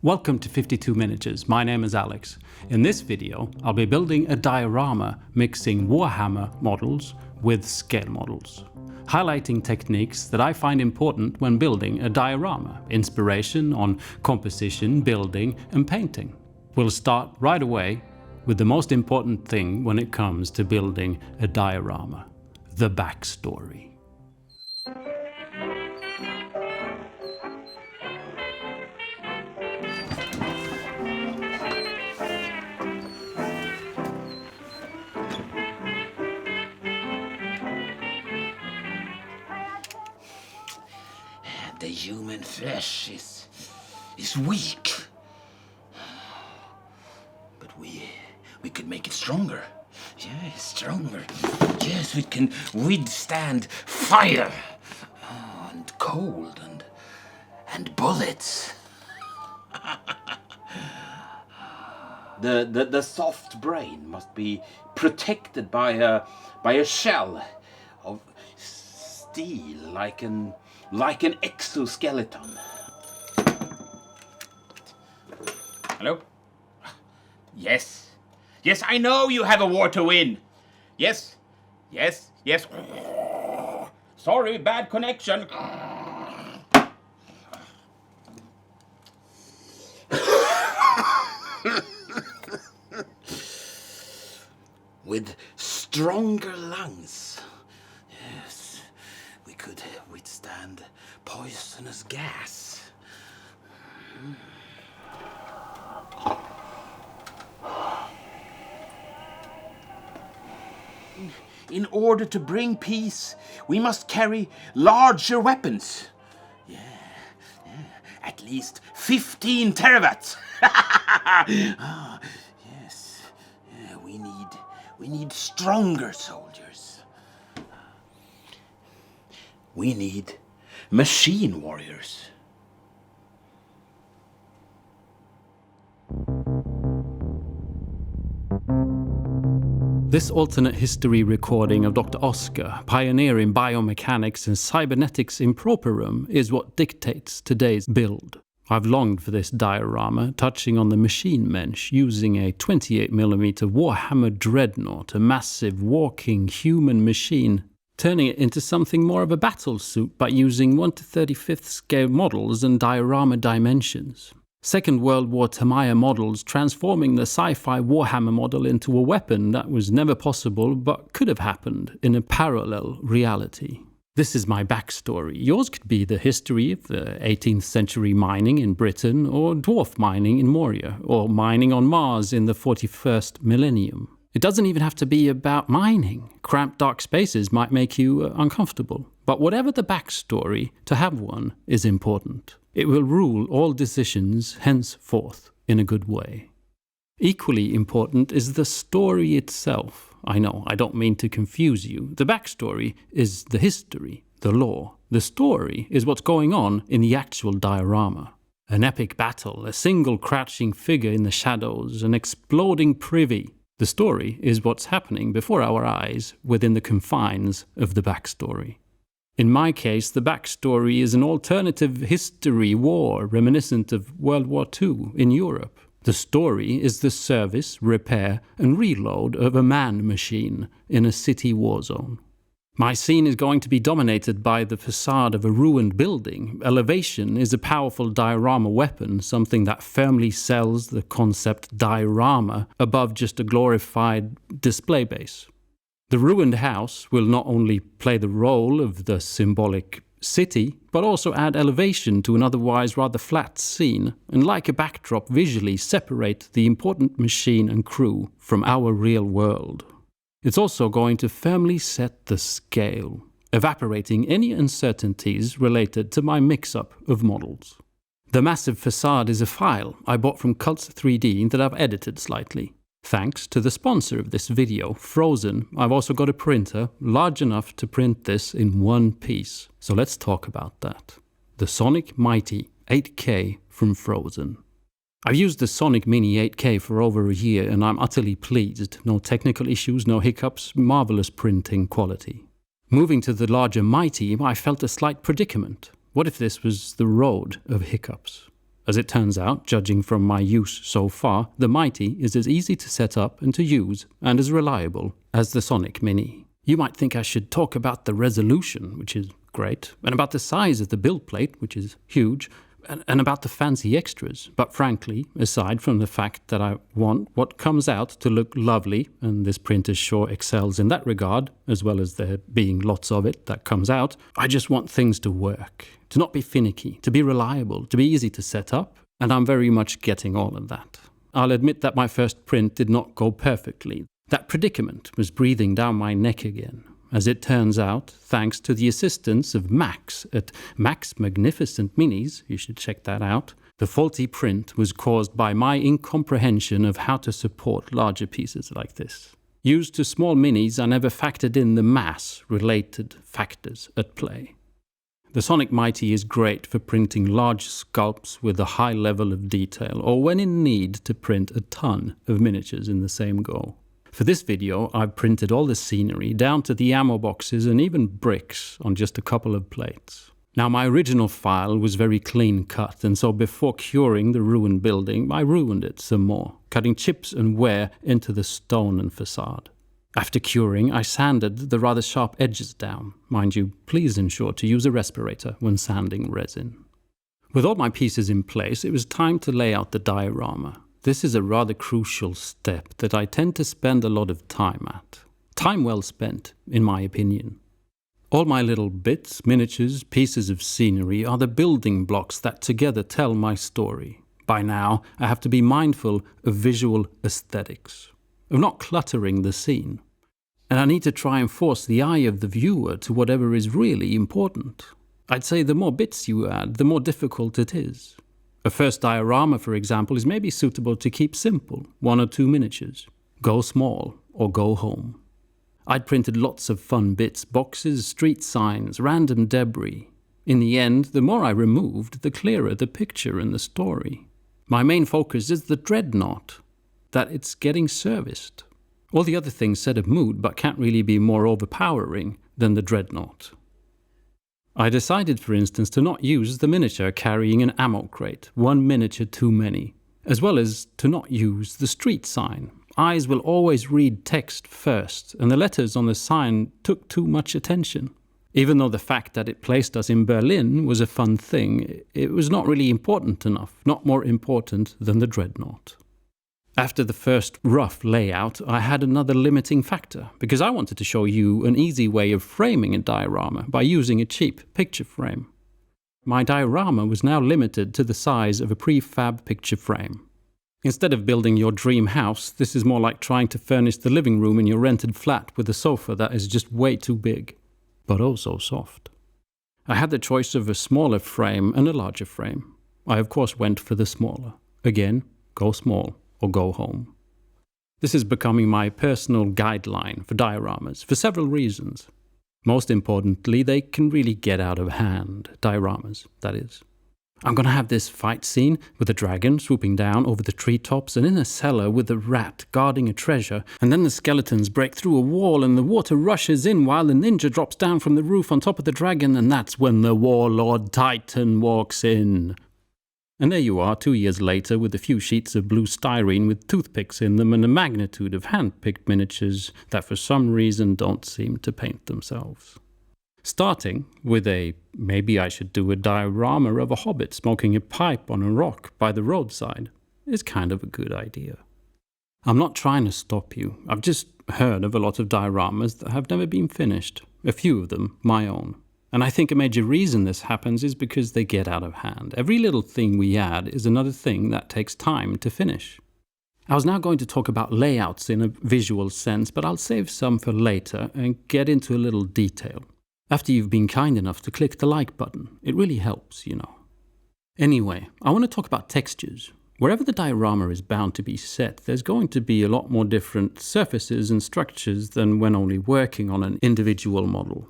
Welcome to 52 Miniatures, my name is Alex. In this video, I'll be building a diorama mixing Warhammer models with scale models, highlighting techniques that I find important when building a diorama, inspiration on composition, building and painting. We'll start right away with the most important thing when it comes to building a diorama, the backstory. The human flesh is weak. But we could make it stronger. Yes, stronger. Yes, we can withstand fire and cold and bullets. The soft brain must be protected by a shell of steel, like an exoskeleton. Hello? Yes. Yes, I know you have a war to win. Yes. Sorry, bad connection. With stronger lungs. Yes, we could withstand poisonous gas. In order to bring peace, we must carry larger weapons. Yeah. At least 15 terawatts. Yes. Yeah, we need stronger soldiers. We need machine warriors. This alternate history recording of Dr. Oskar, pioneer in biomechanics and cybernetics Improperum, is what dictates today's build. I've longed for this diorama, touching on the machine mensch using a 28mm Warhammer Dreadnought, a massive walking human machine, turning it into something more of a battle suit by using 1/35 scale models and diorama dimensions. Second World War Tamiya models transforming the sci-fi Warhammer model into a weapon that was never possible but could have happened in a parallel reality. This is my backstory. Yours could be the history of the 18th century mining in Britain, or dwarf mining in Moria, or mining on Mars in the 41st millennium. It doesn't even have to be about mining. Cramped dark spaces might make you uncomfortable. But whatever the backstory, to have one is important. It will rule all decisions henceforth in a good way. Equally important is the story itself. I know, I don't mean to confuse you. The backstory is the history, the lore. The story is what's going on in the actual diorama. An epic battle, a single crouching figure in the shadows, an exploding privy. The story is what's happening before our eyes within the confines of the backstory. In my case, the backstory is an alternative history war reminiscent of World War II in Europe. The story is the service, repair and reload of a man machine in a city war zone. My scene is going to be dominated by the facade of a ruined building. Elevation is a powerful diorama weapon, something that firmly sells the concept diorama above just a glorified display base. The ruined house will not only play the role of the symbolic city, but also add elevation to an otherwise rather flat scene, and like a backdrop visually separate the important machine and crew from our real world. It's also going to firmly set the scale, evaporating any uncertainties related to my mix-up of models. The massive facade is a file I bought from Cults 3D that I've edited slightly. Thanks to the sponsor of this video, Frozen, I've also got a printer large enough to print this in one piece. So let's talk about that. The Sonic Mighty 8K from Frozen. I've used the Sonic Mini 8K for over a year and I'm utterly pleased. No technical issues, no hiccups, marvelous printing quality. Moving to the larger Mighty, I felt a slight predicament. What if this was the road of hiccups? As it turns out, judging from my use so far, the Mighty is as easy to set up and to use, and as reliable as the Sonic Mini. You might think I should talk about the resolution, which is great, and about the size of the build plate, which is huge, and about the fancy extras. But frankly, aside from the fact that I want what comes out to look lovely, and this printer sure excels in that regard, as well as there being lots of it that comes out, I just want things to work, to not be finicky, to be reliable, to be easy to set up, and I'm very much getting all of that. I'll admit that my first print did not go perfectly. That predicament was breathing down my neck again. As it turns out, thanks to the assistance of Max at Max Magnificent Minis, you should check that out, the faulty print was caused by my incomprehension of how to support larger pieces like this. Used to small minis, I never factored in the mass-related factors at play. The Sonic Mighty is great for printing large sculpts with a high level of detail, or when in need to print a ton of miniatures in the same go. For this video, I've printed all the scenery, down to the ammo boxes and even bricks on just a couple of plates. Now, my original file was very clean cut, and so before curing the ruined building, I ruined it some more, cutting chips and wear into the stone and facade. After curing, I sanded the rather sharp edges down. Mind you, please ensure to use a respirator when sanding resin. With all my pieces in place, it was time to lay out the diorama. This is a rather crucial step that I tend to spend a lot of time at. Time well spent, in my opinion. All my little bits, miniatures, pieces of scenery are the building blocks that together tell my story. By now, I have to be mindful of visual aesthetics, of not cluttering the scene. And I need to try and force the eye of the viewer to whatever is really important. I'd say the more bits you add, the more difficult it is. A first diorama, for example, is maybe suitable to keep simple, 1 or 2 miniatures. Go small or go home. I'd printed lots of fun bits, boxes, street signs, random debris. In the end, the more I removed, the clearer the picture and the story. My main focus is the Dreadnought, that it's getting serviced. All the other things set a mood but can't really be more overpowering than the Dreadnought. I decided, for instance, to not use the miniature carrying an ammo crate, 1 miniature too many, as well as to not use the street sign. Eyes will always read text first, and the letters on the sign took too much attention. Even though the fact that it placed us in Berlin was a fun thing, it was not really important enough, not more important than the Dreadnought. After the first rough layout, I had another limiting factor, because I wanted to show you an easy way of framing a diorama by using a cheap picture frame. My diorama was now limited to the size of a prefab picture frame. Instead of building your dream house, this is more like trying to furnish the living room in your rented flat with a sofa that is just way too big, but oh so soft. I had the choice of a smaller frame and a larger frame. I of course went for the smaller. Again, go small or go home. This is becoming my personal guideline for dioramas for several reasons. Most importantly, they can really get out of hand, dioramas, that is. I'm going to have this fight scene with a dragon swooping down over the treetops and in a cellar with a rat guarding a treasure, and then the skeletons break through a wall and the water rushes in while the ninja drops down from the roof on top of the dragon, and that's when the warlord Titan walks in. And there you are 2 years later with a few sheets of blue styrene with toothpicks in them and a magnitude of hand-picked miniatures that for some reason don't seem to paint themselves. Starting with maybe I should do a diorama of a hobbit smoking a pipe on a rock by the roadside is kind of a good idea. I'm not trying to stop you. I've just heard of a lot of dioramas that have never been finished, a few of them my own. And I think a major reason this happens is because they get out of hand. Every little thing we add is another thing that takes time to finish. I was now going to talk about layouts in a visual sense, but I'll save some for later and get into a little detail. After you've been kind enough to click the like button, it really helps, you know. Anyway, I want to talk about textures. Wherever the diorama is bound to be set, there's going to be a lot more different surfaces and structures than when only working on an individual model.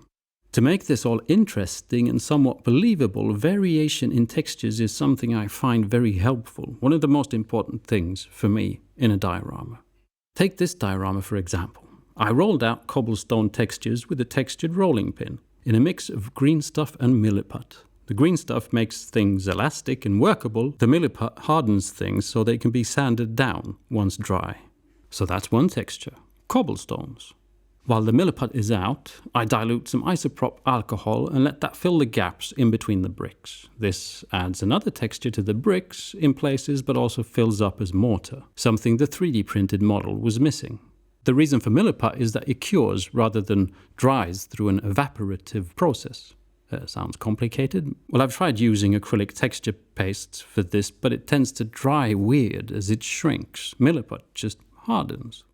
To make this all interesting and somewhat believable, variation in textures is something I find very helpful, one of the most important things for me in a diorama. Take this diorama for example. I rolled out cobblestone textures with a textured rolling pin in a mix of green stuff and milliput. The green stuff makes things elastic and workable. The milliput hardens things so they can be sanded down once dry. So that's one texture, cobblestones. While the milliput is out, I dilute some isopropyl alcohol and let that fill the gaps in between the bricks. This adds another texture to the bricks in places but also fills up as mortar, something the 3D printed model was missing. The reason for milliput is that it cures rather than dries through an evaporative process. Sounds complicated? Well, I've tried using acrylic texture pastes for this, but it tends to dry weird as it shrinks. Milliput just hardens.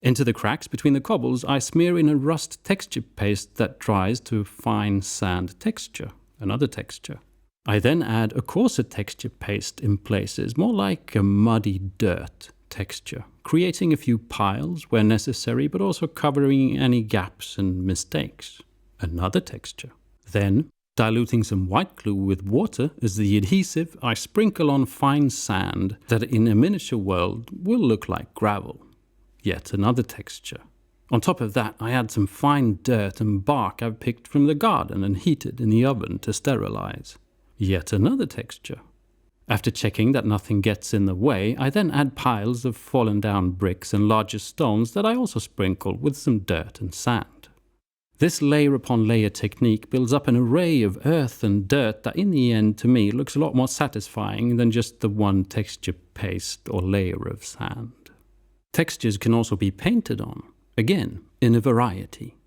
Into the cracks between the cobbles, I smear in a rust texture paste that dries to a fine sand texture, another texture. I then add a coarser texture paste in places, more like a muddy dirt texture, creating a few piles where necessary, but also covering any gaps and mistakes. Another texture. Then, diluting some white glue with water as the adhesive, I sprinkle on fine sand that in a miniature world will look like gravel. Yet another texture. On top of that, I add some fine dirt and bark I've picked from the garden and heated in the oven to sterilize. Yet another texture. After checking that nothing gets in the way, I then add piles of fallen down bricks and larger stones that I also sprinkle with some dirt and sand. This layer upon layer technique builds up an array of earth and dirt that in the end to me looks a lot more satisfying than just the one texture paste or layer of sand. Textures can also be painted on, again, in a variety.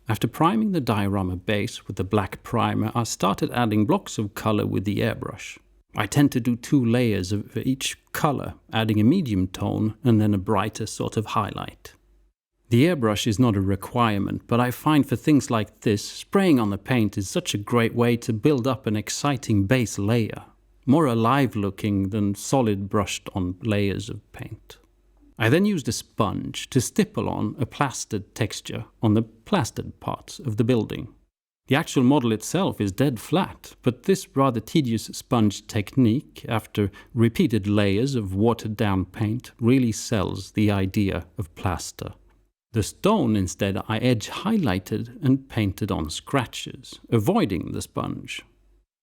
After priming the diorama base with the black primer, I started adding blocks of color with the airbrush. I tend to do 2 layers of each color, adding a medium tone and then a brighter sort of highlight. The airbrush is not a requirement, but I find for things like this, spraying on the paint is such a great way to build up an exciting base layer, more alive looking than solid brushed on layers of paint. I then used a sponge to stipple on a plastered texture on the plastered parts of the building. The actual model itself is dead flat, but this rather tedious sponge technique, after repeated layers of watered down paint, really sells the idea of plaster. The stone instead I edge highlighted and painted on scratches, avoiding the sponge.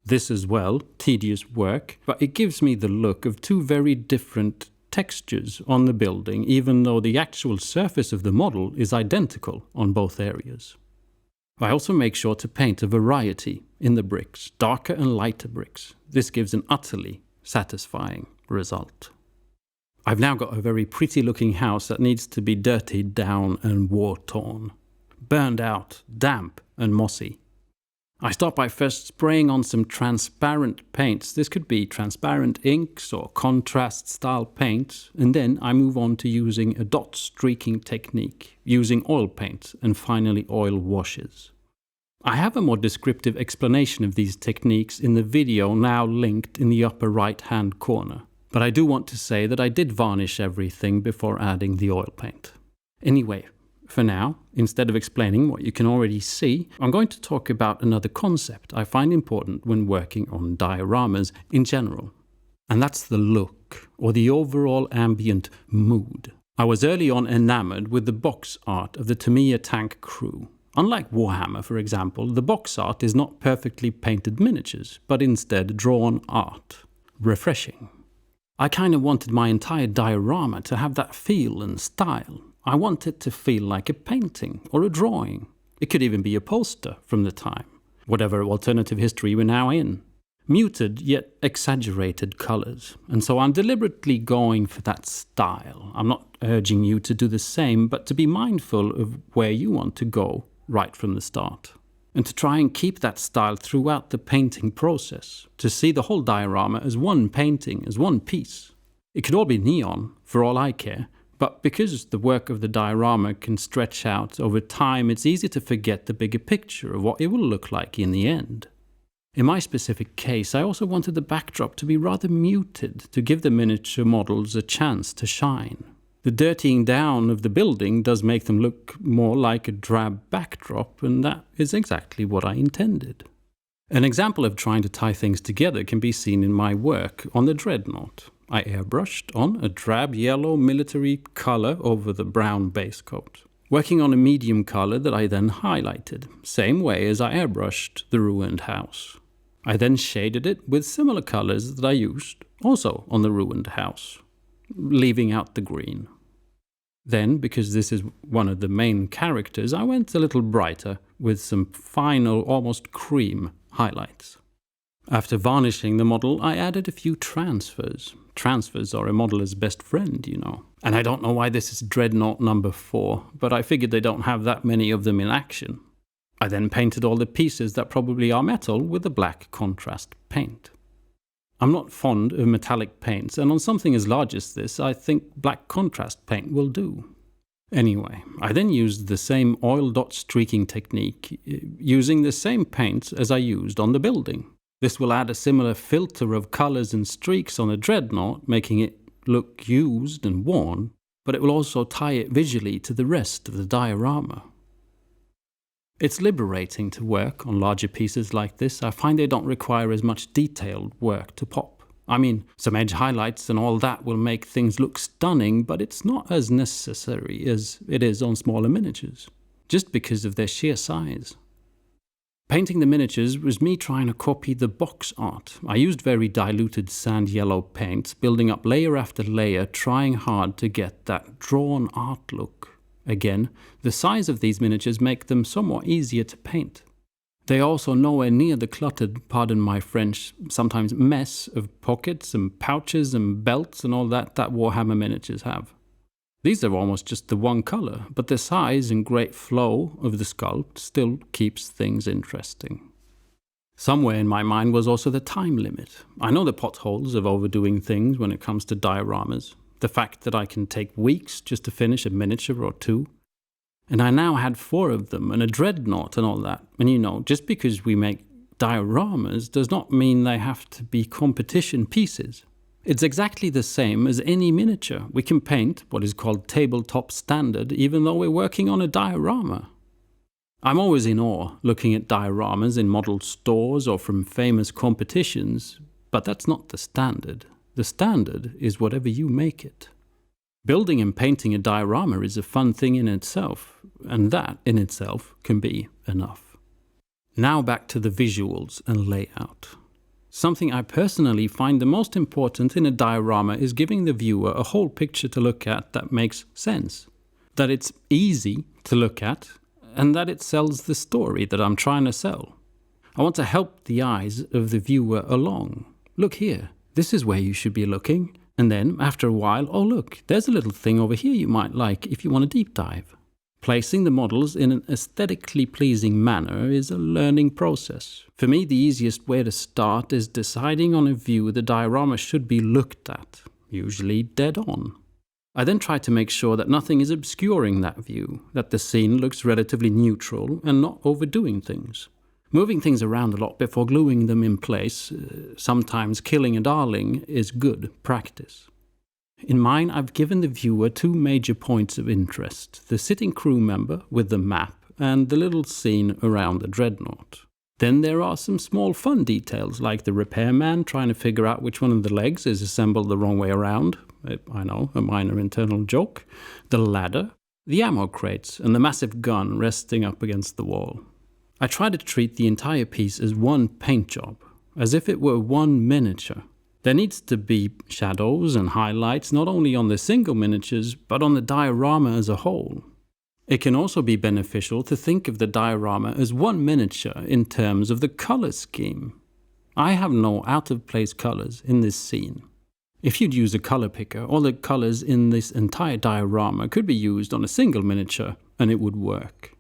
This as well, tedious work, but it gives me the look of 2 very different textures on the building, even though the actual surface of the model is identical on both areas. I also make sure to paint a variety in the bricks, darker and lighter bricks. This gives an utterly satisfying result. I've now got a very pretty looking house that needs to be dirtied down and war-torn, burned out, damp and mossy. I start by first spraying on some transparent paints. This could be transparent inks or contrast style paints, and then I move on to using a dot streaking technique, using oil paints and finally oil washes. I have a more descriptive explanation of these techniques in the video now linked in the upper right hand corner, but I do want to say that I did varnish everything before adding the oil paint. Anyway, for now, instead of explaining what you can already see, I'm going to talk about another concept I find important when working on dioramas in general. And that's the look, or the overall ambient mood. I was early on enamored with the box art of the Tamiya tank crew. Unlike Warhammer, for example, the box art is not perfectly painted miniatures, but instead drawn art. Refreshing. I kind of wanted my entire diorama to have that feel and style. I want it to feel like a painting or a drawing. It could even be a poster from the time, whatever alternative history we're now in. Muted yet exaggerated colors, and so I'm deliberately going for that style. I'm not urging you to do the same, but to be mindful of where you want to go right from the start. And to try and keep that style throughout the painting process, to see the whole diorama as one painting, as one piece. It could all be neon, for all I care, but because the work of the diorama can stretch out over time, it's easy to forget the bigger picture of what it will look like in the end. In my specific case, I also wanted the backdrop to be rather muted to give the miniature models a chance to shine. The dirtying down of the building does make them look more like a drab backdrop, and that is exactly what I intended. An example of trying to tie things together can be seen in my work on the Dreadnought. I airbrushed on a drab yellow military color over the brown base coat, working on a medium color that I then highlighted, same way as I airbrushed the ruined house. I then shaded it with similar colours that I used also on the ruined house, leaving out the green. Then, because this is one of the main characters, I went a little brighter with some final, almost cream highlights. After varnishing the model, I added a few transfers. Transfers are a modeler's best friend, you know. And I don't know why this is Dreadnought number 4, but I figured they don't have that many of them in action. I then painted all the pieces that probably are metal with a black contrast paint. I'm not fond of metallic paints, and on something as large as this, I think black contrast paint will do. Anyway, I then used the same oil dot streaking technique, using the same paints as I used on the building. This will add a similar filter of colours and streaks on the Dreadnought, making it look used and worn, but it will also tie it visually to the rest of the diorama. It's liberating to work on larger pieces like this. I find they don't require as much detailed work to pop. I mean, some edge highlights and all that will make things look stunning, but it's not as necessary as it is on smaller miniatures, just because of their sheer size. Painting the miniatures was me trying to copy the box art. I used very diluted sand yellow paints, building up layer after layer, trying hard to get that drawn art look. Again, the size of these miniatures make them somewhat easier to paint. They are also nowhere near the cluttered, pardon my French, sometimes mess of pockets and pouches and belts and all that Warhammer miniatures have. These are almost just the one colour, but the size and great flow of the sculpt still keeps things interesting. Somewhere in my mind was also the time limit. I know the potholes of overdoing things when it comes to dioramas. The fact that I can take weeks just to finish a miniature or two. And I now had 4 of them and a Dreadnought and all that. And you know, just because we make dioramas does not mean they have to be competition pieces. It's exactly the same as any miniature. We can paint what is called tabletop standard even though we're working on a diorama. I'm always in awe looking at dioramas in model stores or from famous competitions, but that's not the standard. The standard is whatever you make it. Building and painting a diorama is a fun thing in itself, and that in itself can be enough. Now back to the visuals and layout. Something I personally find the most important in a diorama is giving the viewer a whole picture to look at that makes sense, that it's easy to look at, and that it sells the story that I'm trying to sell. I want to help the eyes of the viewer along. Look here. This is where you should be looking. And then, after a while, oh look, there's a little thing over here you might like if you want a deep dive. Placing the models in an aesthetically pleasing manner is a learning process. For me, the easiest way to start is deciding on a view the diorama should be looked at, usually dead on. I then try to make sure that nothing is obscuring that view, that the scene looks relatively neutral and not overdoing things. Moving things around a lot before gluing them in place, sometimes killing a darling, is good practice. In mine, I've given the viewer 2 major points of interest, the sitting crew member with the map and the little scene around the Dreadnought. Then there are some small fun details like the repairman trying to figure out which one of the legs is assembled the wrong way around, I know, a minor internal joke, the ladder, the ammo crates and the massive gun resting up against the wall. I try to treat the entire piece as one paint job, as if it were one miniature. There needs to be shadows and highlights not only on the single miniatures, but on the diorama as a whole. It can also be beneficial to think of the diorama as one miniature in terms of the colour scheme. I have no out-of-place colours in this scene. If you'd use a colour picker, all the colours in this entire diorama could be used on a single miniature and it would work.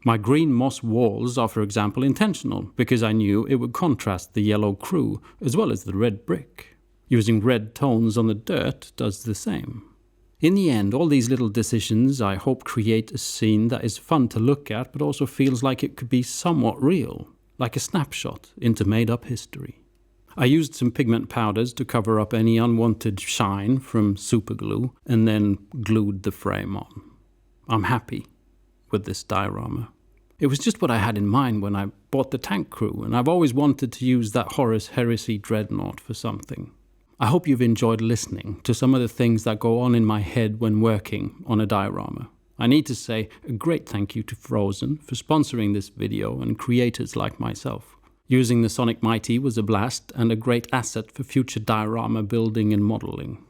My green moss walls are, for example, intentional, because I knew it would contrast the yellow crew as well as the red brick. Using red tones on the dirt does the same. In the end, all these little decisions I hope create a scene that is fun to look at but also feels like it could be somewhat real, like a snapshot into made-up history. I used some pigment powders to cover up any unwanted shine from superglue and then glued the frame on. I'm happy with this diorama. It was just what I had in mind when I bought the tank crew, and I've always wanted to use that Horus Heresy Dreadnought for something. I hope you've enjoyed listening to some of the things that go on in my head when working on a diorama. I need to say a great thank you to Frozen for sponsoring this video and creators like myself. Using the Sonic Mighty was a blast and a great asset for future diorama building and modelling.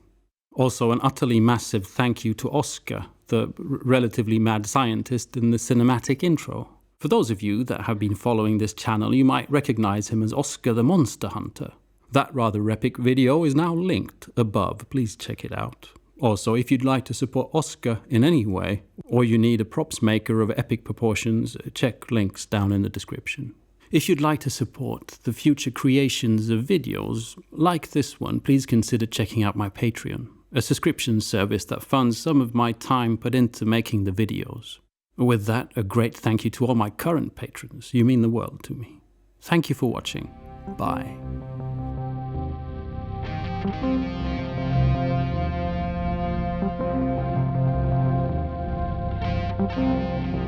Also, an utterly massive thank you to Oskar, the relatively mad scientist in the cinematic intro. For those of you that have been following this channel, you might recognize him as Oskar the Monster Hunter. That rather epic video is now linked above, please check it out. Also, if you'd like to support Oskar in any way, or you need a props maker of epic proportions, check links down in the description. If you'd like to support the future creations of videos like this one, please consider checking out my Patreon, a subscription service that funds some of my time put into making the videos. With that, a great thank you to all my current patrons. You mean the world to me. Thank you for watching. Bye. Thank you.